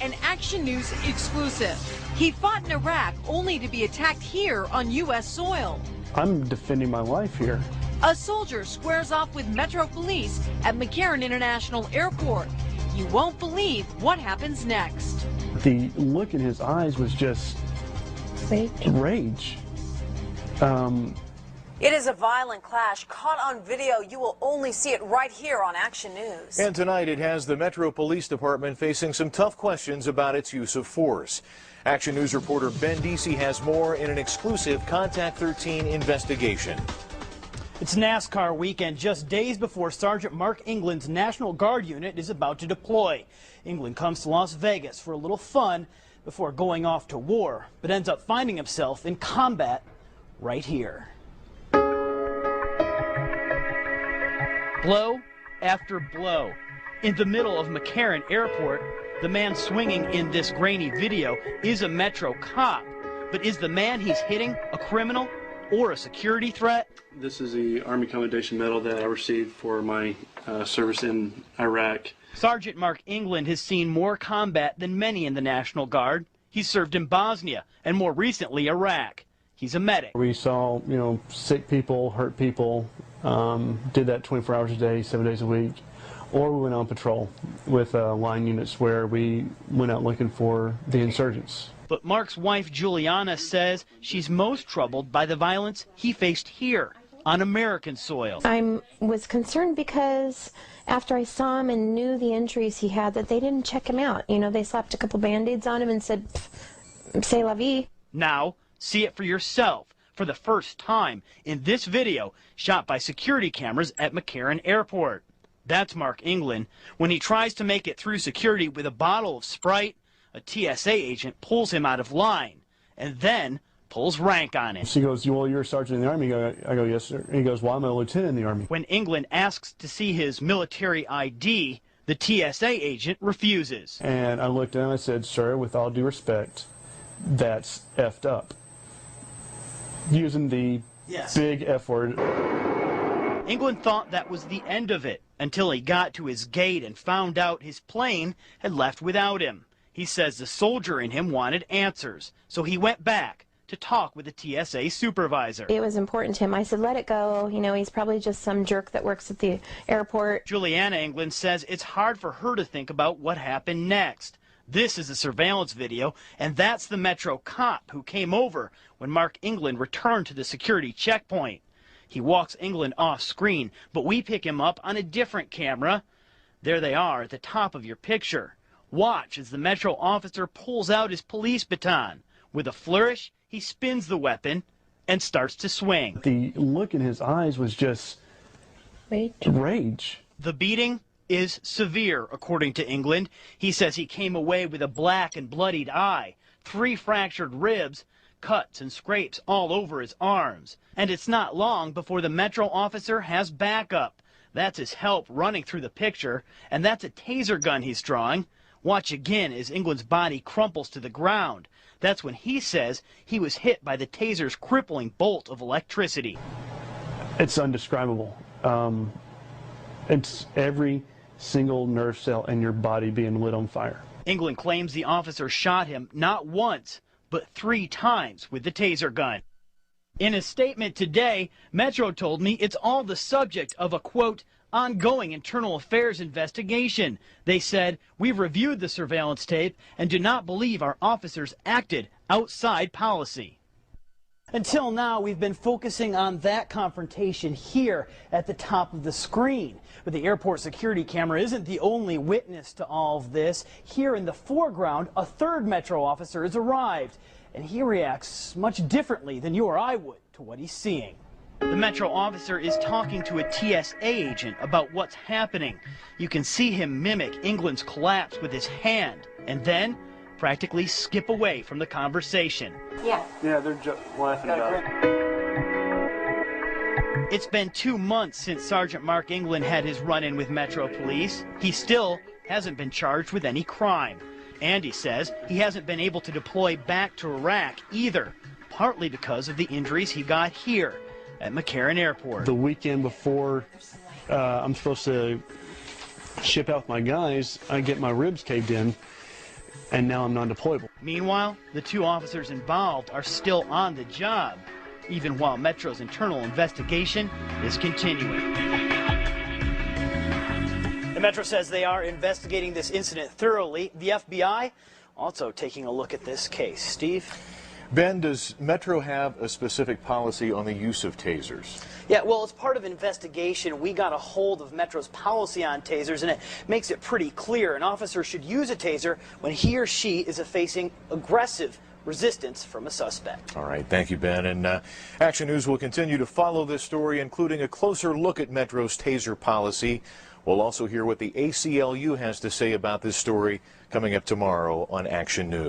an Action News exclusive. He fought in Iraq only to be attacked here on U.S. soil. I'm defending my life here. A soldier squares off with Metro Police at McCarran International Airport. You won't believe what happens next. The look in his eyes was just rage. It is a violent clash caught on video. You will only see it right here on Action News. And tonight it has the Metro Police Department facing some tough questions about its use of force. Action News reporter Ben Deasy has more in an exclusive Contact 13 investigation. It's NASCAR weekend, just days before Sergeant Mark England's National Guard unit is about to deploy. England comes to Las Vegas for a little fun before going off to war, but ends up finding himself in combat right here. Blow after blow. In the middle of McCarran Airport, the man swinging in this grainy video is a Metro cop. But is the man he's hitting a criminal or a security threat? This is the Army Commendation Medal that I received for my service in Iraq. Sergeant Mark England has seen more combat than many in the National Guard. He's served in Bosnia and more recently Iraq. He's a medic. We saw, sick people, hurt people, did that 24 hours a day, 7 days a week. Or we went on patrol with line units where we went out looking for the insurgents. But Mark's wife, Juliana, says she's most troubled by the violence he faced here on American soil. I was concerned because after I saw him and knew the injuries he had, that they didn't check him out. They slapped a couple Band-Aids on him and said, "C'est la vie." Now, see it for yourself for the first time in this video shot by security cameras at McCarran Airport. That's Mark England. When he tries to make it through security with a bottle of Sprite, a TSA agent pulls him out of line and then pulls rank on him. She goes, "Well, you're a sergeant in the Army." I go, "Yes, sir." And he goes, "Well, I'm a lieutenant in the Army." When England asks to see his military ID, the TSA agent refuses. And I looked at him and I said, "Sir, with all due respect, that's effed up." Using the big F word. England thought that was the end of it until he got to his gate and found out his plane had left without him. He says the soldier in him wanted answers, so he went back to talk with the TSA supervisor. It was important to him. I said, "Let it go. He's probably just some jerk that works at the airport." Juliana England says it's hard for her to think about what happened next. This is a surveillance video, and that's the Metro cop who came over when Mark England returned to the security checkpoint. He walks England off screen, but we pick him up on a different camera. There they are at the top of your picture. Watch as the Metro officer pulls out his police baton. With a flourish, he spins the weapon and starts to swing. The look in his eyes was just rage. The beating is severe, according to England. He says he came away with a black and bloodied eye, 3 fractured ribs, cuts and scrapes all over his arms. And it's not long before the Metro officer has backup. That's his help running through the picture, and that's a taser gun he's drawing. Watch again as England's body crumples to the ground. That's when he says he was hit by the taser's crippling bolt of electricity. It's indescribable. It's every single nerve cell in your body being lit on fire. England claims the officer shot him not once, but 3 times with the taser gun. In a statement today, Metro told me it's all the subject of a, quote, ongoing internal affairs investigation. They said, "We've reviewed the surveillance tape and do not believe our officers acted outside policy." Until now, we've been focusing on that confrontation here at the top of the screen. But the airport security camera isn't the only witness to all of this. Here in the foreground, a third Metro officer has arrived, and he reacts much differently than you or I would to what he's seeing. The Metro officer is talking to a TSA agent about what's happening. You can see him mimic England's collapse with his hand, and then practically skip away from the conversation. Yeah, they're just laughing about it. It's been 2 months since Sergeant Mark England had his run-in with Metro Police. He still hasn't been charged with any crime. And he says he hasn't been able to deploy back to Iraq either, partly because of the injuries he got here at McCarran Airport. The weekend before I'm supposed to ship out with my guys, I get my ribs caved in. and now I'm non-deployable. Meanwhile, the 2 officers involved are still on the job, even while Metro's internal investigation is continuing. The Metro says they are investigating this incident thoroughly. The FBI also taking a look at this case. Steve? Ben, does Metro have a specific policy on the use of tasers? Yeah, well, as part of an investigation, we got a hold of Metro's policy on tasers, and it makes it pretty clear an officer should use a taser when he or she is facing aggressive resistance from a suspect. All right, thank you, Ben. And Action News will continue to follow this story, including a closer look at Metro's taser policy. We'll also hear what the ACLU has to say about this story coming up tomorrow on Action News.